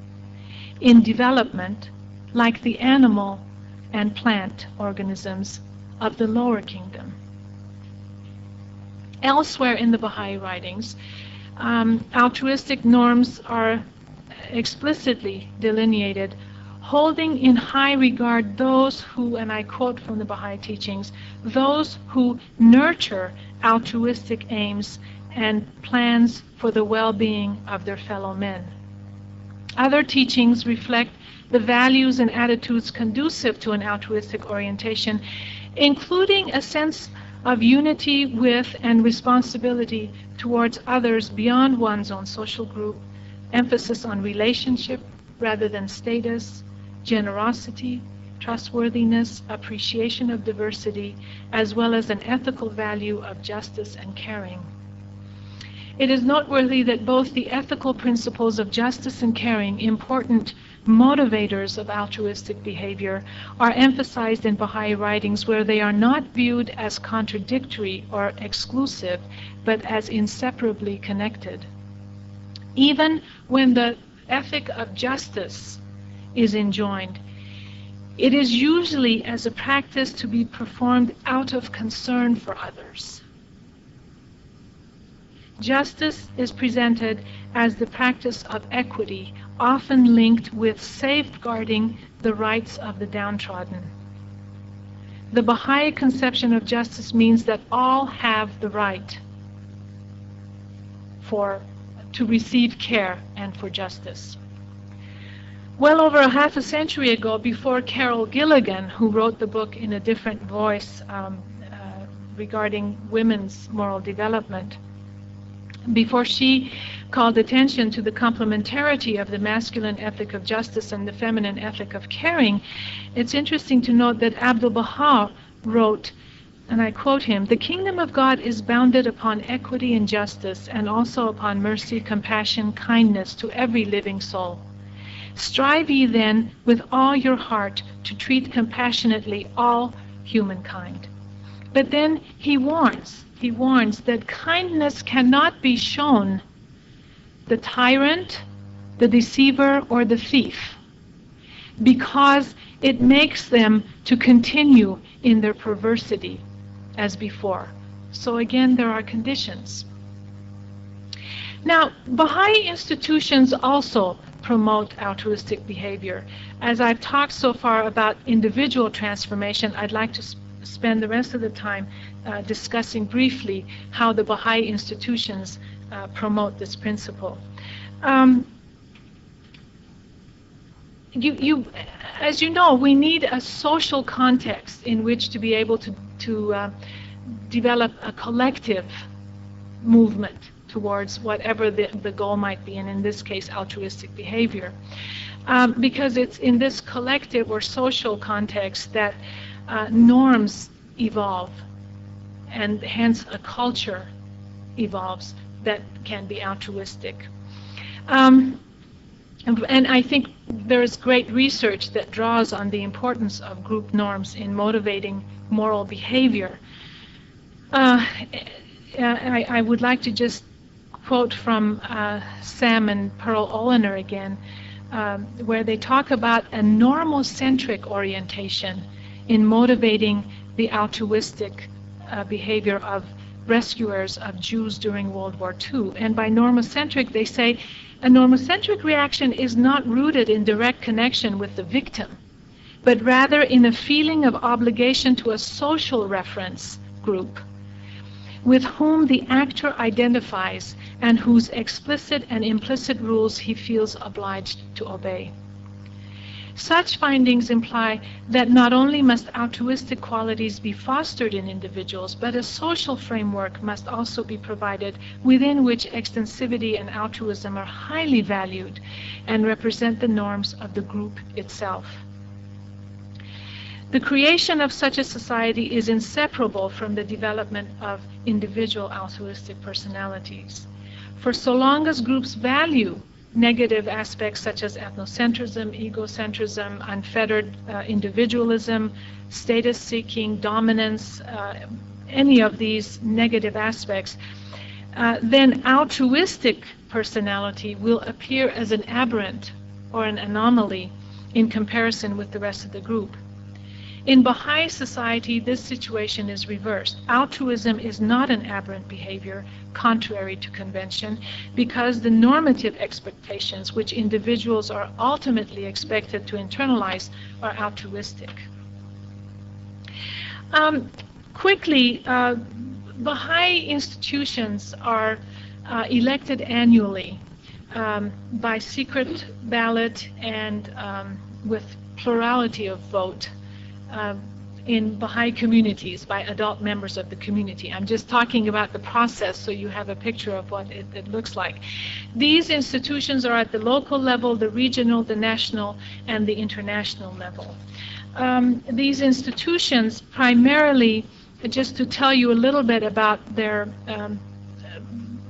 in development like the animal and plant organisms of the lower kingdom. Elsewhere in the Baha'i writings, altruistic norms are explicitly delineated, holding in high regard those who, and I quote from the Baha'i teachings, those who nurture altruistic aims and plans for the well-being of their fellow men. Other teachings reflect the values and attitudes conducive to an altruistic orientation, including a sense of unity with and responsibility towards others beyond one's own social group, emphasis on relationship rather than status, generosity, trustworthiness, appreciation of diversity, as well as an ethical value of justice and caring. It is noteworthy that both the ethical principles of justice and caring, important motivators of altruistic behavior, are emphasized in Baha'i writings where they are not viewed as contradictory or exclusive, but as inseparably connected. Even when the ethic of justice is enjoined, it is usually as a practice to be performed out of concern for others. Justice is presented as the practice of equity, often linked with safeguarding the rights of the downtrodden. The Baha'i conception of justice means that all have the right to receive care and for justice. Well over a half a century ago, before Carol Gilligan, who wrote the book In a Different Voice regarding women's moral development, before she called attention to the complementarity of the masculine ethic of justice and the feminine ethic of caring, it's interesting to note that Abdu'l-Baha wrote, and I quote him, "The kingdom of God is bounded upon equity and justice, and also upon mercy, compassion, kindness to every living soul. Strive ye then with all your heart to treat compassionately all humankind." But then he warns that kindness cannot be shown the tyrant, the deceiver, or the thief, because it makes them to continue in their perversity as before. So again, there are conditions. Now, Baha'i institutions also promote altruistic behavior. As I've talked so far about individual transformation, I'd like to spend the rest of the time discussing briefly how the Baha'i institutions promote this principle. As you know, we need a social context in which to be able to develop a collective movement towards whatever the goal might be, and in this case, altruistic behavior. Because it's in this collective or social context that norms evolve, and hence a culture evolves that can be altruistic. And I think there's great research that draws on the importance of group norms in motivating moral behavior. I would like to just quote from Sam and Pearl Olener again, where they talk about a normocentric orientation in motivating the altruistic behavior of rescuers of Jews during World War II. And by normocentric, they say a normocentric reaction is not rooted in direct connection with the victim, but rather in a feeling of obligation to a social reference group with whom the actor identifies and whose explicit and implicit rules he feels obliged to obey. Such findings imply that not only must altruistic qualities be fostered in individuals, but a social framework must also be provided within which extensivity and altruism are highly valued and represent the norms of the group itself. The creation of such a society is inseparable from the development of individual altruistic personalities. For so long as groups value negative aspects such as ethnocentrism, egocentrism, unfettered individualism, status-seeking, dominance, any of these negative aspects, then altruistic personality will appear as an aberrant or an anomaly in comparison with the rest of the group. In Baha'i society, this situation is reversed. Altruism is not an aberrant behavior, contrary to convention, because the normative expectations which individuals are ultimately expected to internalize are altruistic. Quickly, Baha'i institutions are elected annually by secret ballot and with plurality of vote in Baha'i communities by adult members of the community. I'm just talking about the process so you have a picture of what it looks like. These institutions are at the local level, the regional, the national, and the international level. These institutions primarily, just to tell you a little bit about their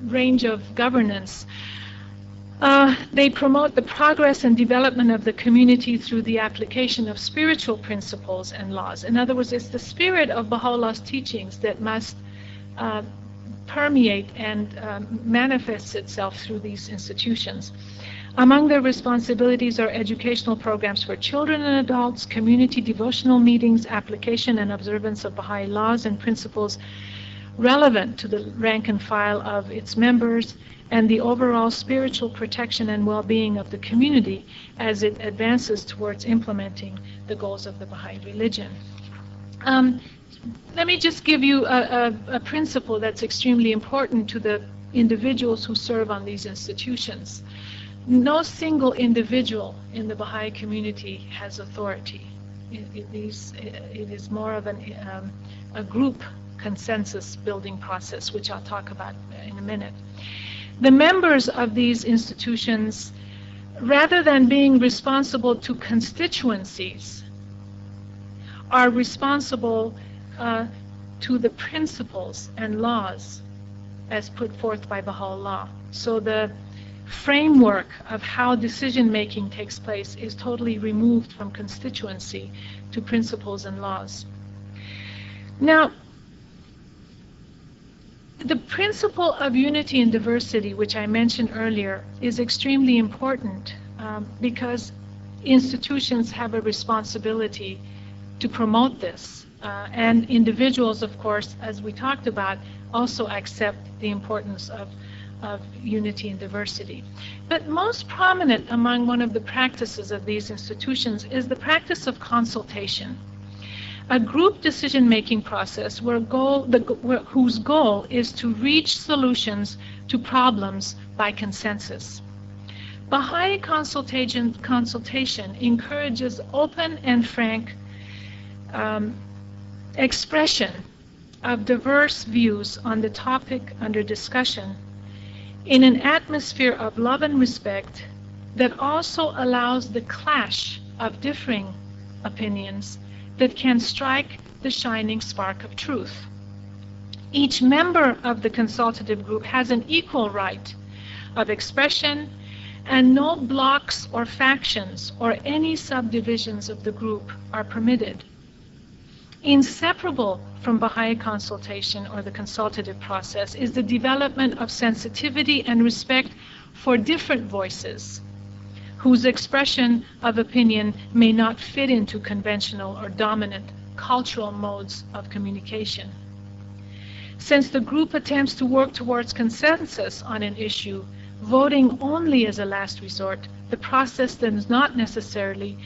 range of governance, they promote the progress and development of the community through the application of spiritual principles and laws. In other words, it's the spirit of Baha'u'llah's teachings that must permeate and manifest itself through these institutions. Among their responsibilities are educational programs for children and adults, community devotional meetings, application and observance of Baha'i laws and principles relevant to the rank and file of its members, and the overall spiritual protection and well-being of the community as it advances towards implementing the goals of the Baha'i religion. Let me just give you a principle that's extremely important to the individuals who serve on these institutions. No single individual in the Baha'i community has authority. It is more of a group consensus building process, which I'll talk about in a minute. The members of these institutions, rather than being responsible to constituencies, are responsible to the principles and laws as put forth by Baha'u'llah. So the framework of how decision-making takes place is totally removed from constituency to principles and laws. Now, the principle of unity and diversity, which I mentioned earlier, is extremely important because institutions have a responsibility to promote this. And individuals, of course, as we talked about, also accept the importance of unity and diversity. But most prominent among one of the practices of these institutions is the practice of consultation, a group decision-making process whose goal is to reach solutions to problems by consensus. Baha'i consultation encourages open and frank expression of diverse views on the topic under discussion in an atmosphere of love and respect that also allows the clash of differing opinions that can strike the shining spark of truth. Each member of the consultative group has an equal right of expression, and no blocks or factions or any subdivisions of the group are permitted. Inseparable from Baha'i consultation or the consultative process is the development of sensitivity and respect for different voices, whose expression of opinion may not fit into conventional or dominant cultural modes of communication. Since the group attempts to work towards consensus on an issue, voting only as a last resort, the process does not necessarily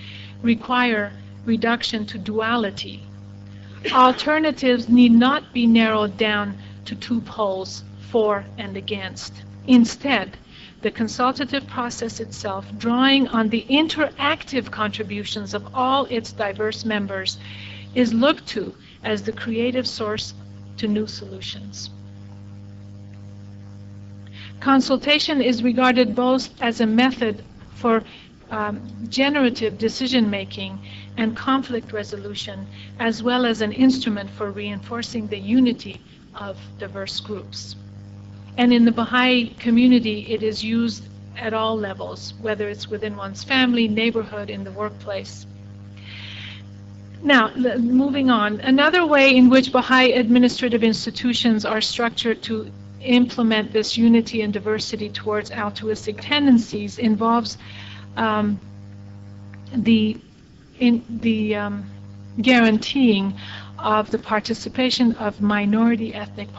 require reduction to duality. Alternatives need not be narrowed down to two poles, for and against. Instead, the consultative process itself, drawing on the interactive contributions of all its diverse members, is looked to as the creative source to new solutions. Consultation is regarded both as a method for generative decision-making and conflict resolution, as well as an instrument for reinforcing the unity of diverse groups. And in the Baha'i community, it is used at all levels, whether it's within one's family, neighborhood, in the workplace. Now, moving on, another way in which Baha'i administrative institutions are structured to implement this unity and diversity towards altruistic tendencies involves the guaranteeing of the participation of minority ethnic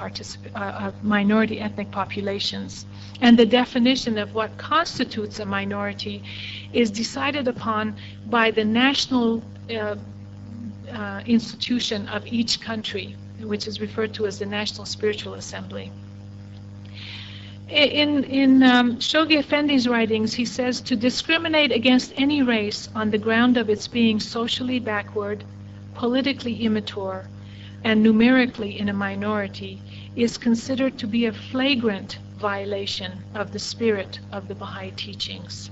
populations. And the definition of what constitutes a minority is decided upon by the national institution of each country, which is referred to as the National Spiritual Assembly. In Shoghi Effendi's writings, he says, to discriminate against any race on the ground of its being socially backward, politically immature, and numerically in a minority is considered to be a flagrant violation of the spirit of the Baha'i teachings.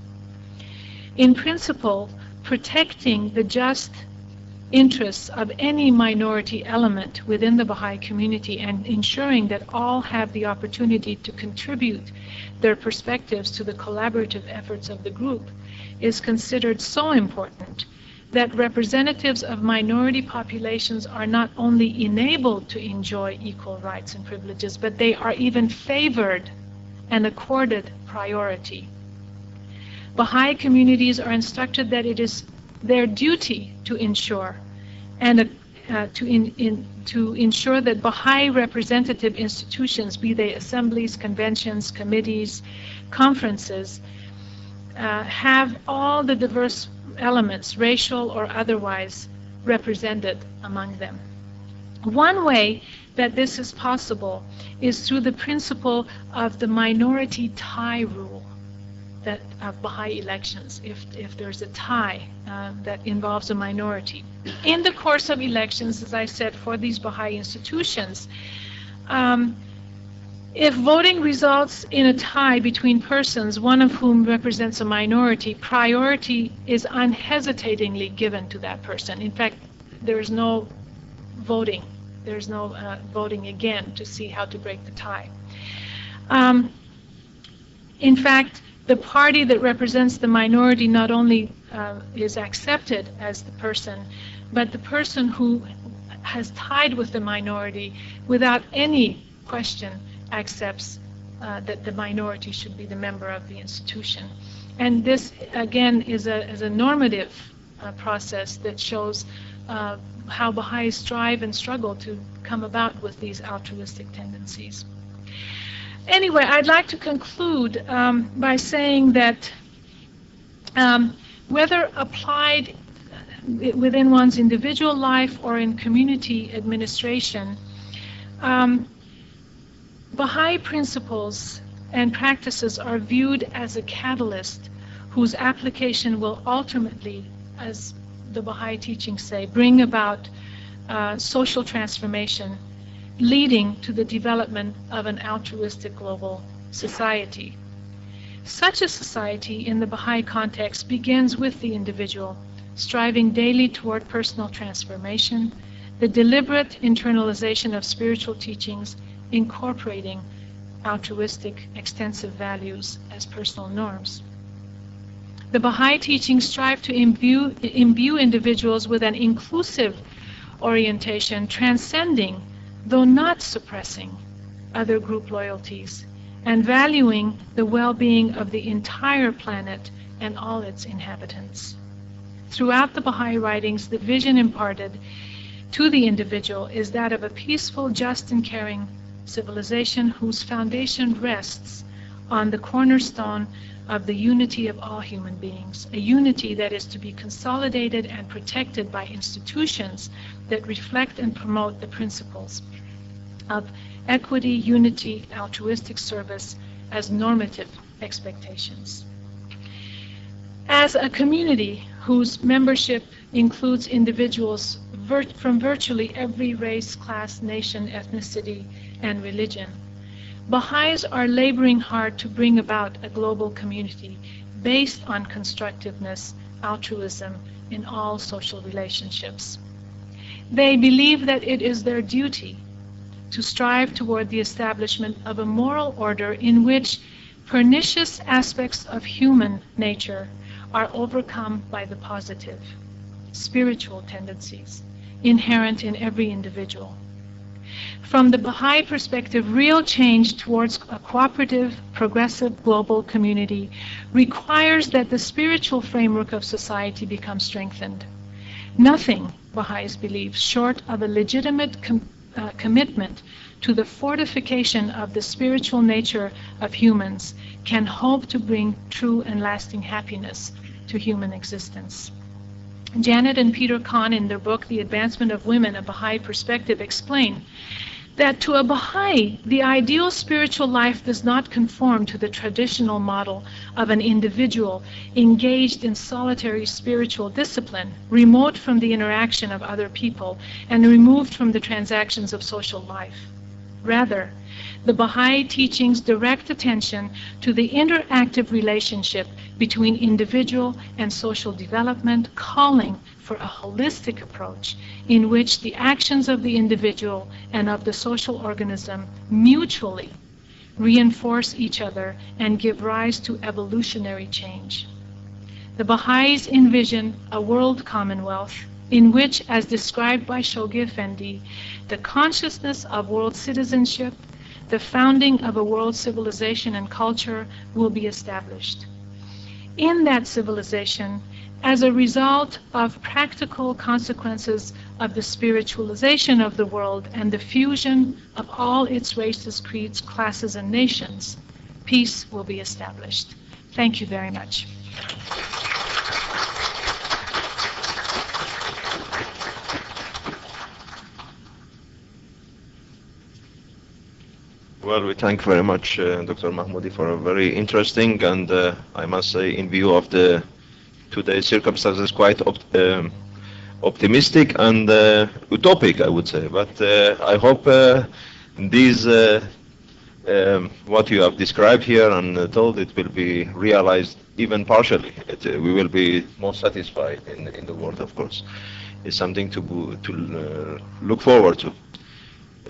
In principle, protecting the just interests of any minority element within the Baha'i community and ensuring that all have the opportunity to contribute their perspectives to the collaborative efforts of the group is considered so important that representatives of minority populations are not only enabled to enjoy equal rights and privileges, but they are even favored and accorded priority. Baha'i communities are instructed that it is their duty to ensure and to ensure that Baha'i representative institutions, be they assemblies, conventions, committees, conferences, have all the diverse elements, racial or otherwise, represented among them. One way that this is possible is through the principle of the minority tie rule that of Baha'i elections. If there's a tie that involves a minority. In the course of elections, as I said, for these Baha'i institutions, if voting results in a tie between persons, one of whom represents a minority, priority is unhesitatingly given to that person. In fact, there is no voting. There's no voting again to see how to break the tie. In fact, the party that represents the minority not only is accepted as the person, but the person who has tied with the minority without any question accepts that the minority should be the member of the institution. And this, again, is a normative process that shows how Baha'is strive and struggle to come about with these altruistic tendencies. Anyway, I'd like to conclude by saying that whether applied within one's individual life or in community administration, Baha'i principles and practices are viewed as a catalyst whose application will ultimately, as the Baha'i teachings say, bring about social transformation, leading to the development of an altruistic global society. Such a society, in the Baha'i context, begins with the individual, striving daily toward personal transformation, the deliberate internalization of spiritual teachings, incorporating altruistic extensive values as personal norms. The Baha'i teachings strive to imbue individuals with an inclusive orientation, transcending, though not suppressing, other group loyalties, and valuing the well-being of the entire planet and all its inhabitants. Throughout the Baha'i writings, the vision imparted to the individual is that of a peaceful, just, and caring civilization whose foundation rests on the cornerstone of the unity of all human beings, a unity that is to be consolidated and protected by institutions that reflect and promote the principles of equity, unity, altruistic service as normative expectations. As a community whose membership includes individuals from virtually every race, class, nation, ethnicity, and religion, Baha'is are laboring hard to bring about a global community based on constructiveness, altruism in all social relationships. They believe that it is their duty to strive toward the establishment of a moral order in which pernicious aspects of human nature are overcome by the positive, spiritual tendencies inherent in every individual. From the Baha'i perspective, real change towards a cooperative, progressive global community requires that the spiritual framework of society become strengthened. Nothing, Baha'is believe, short of a legitimate commitment to the fortification of the spiritual nature of humans can hope to bring true and lasting happiness to human existence. Janet and Peter Kahn, in their book, The Advancement of Women, A Baha'i Perspective, explain that to a Baha'i, the ideal spiritual life does not conform to the traditional model of an individual engaged in solitary spiritual discipline, remote from the interaction of other people, and removed from the transactions of social life. Rather, the Baha'i teachings direct attention to the interactive relationship between individual and social development, calling for a holistic approach in which the actions of the individual and of the social organism mutually reinforce each other and give rise to evolutionary change. The Baha'is envision a world commonwealth in which, as described by Shoghi Effendi, the consciousness of world citizenship, the founding of a world civilization and culture will be established. In that civilization, as a result of practical consequences of the spiritualization of the world and the fusion of all its races, creeds, classes, and nations, peace will be established. Thank you very much. Well, we thank very much Dr. Mahmoudi for a very interesting and I must say, in view of the today's circumstances, quite optimistic and utopic, I would say. But I hope these what you have described here and told, it will be realized even partially. We will be more satisfied in the world, of course. It's something to look forward to.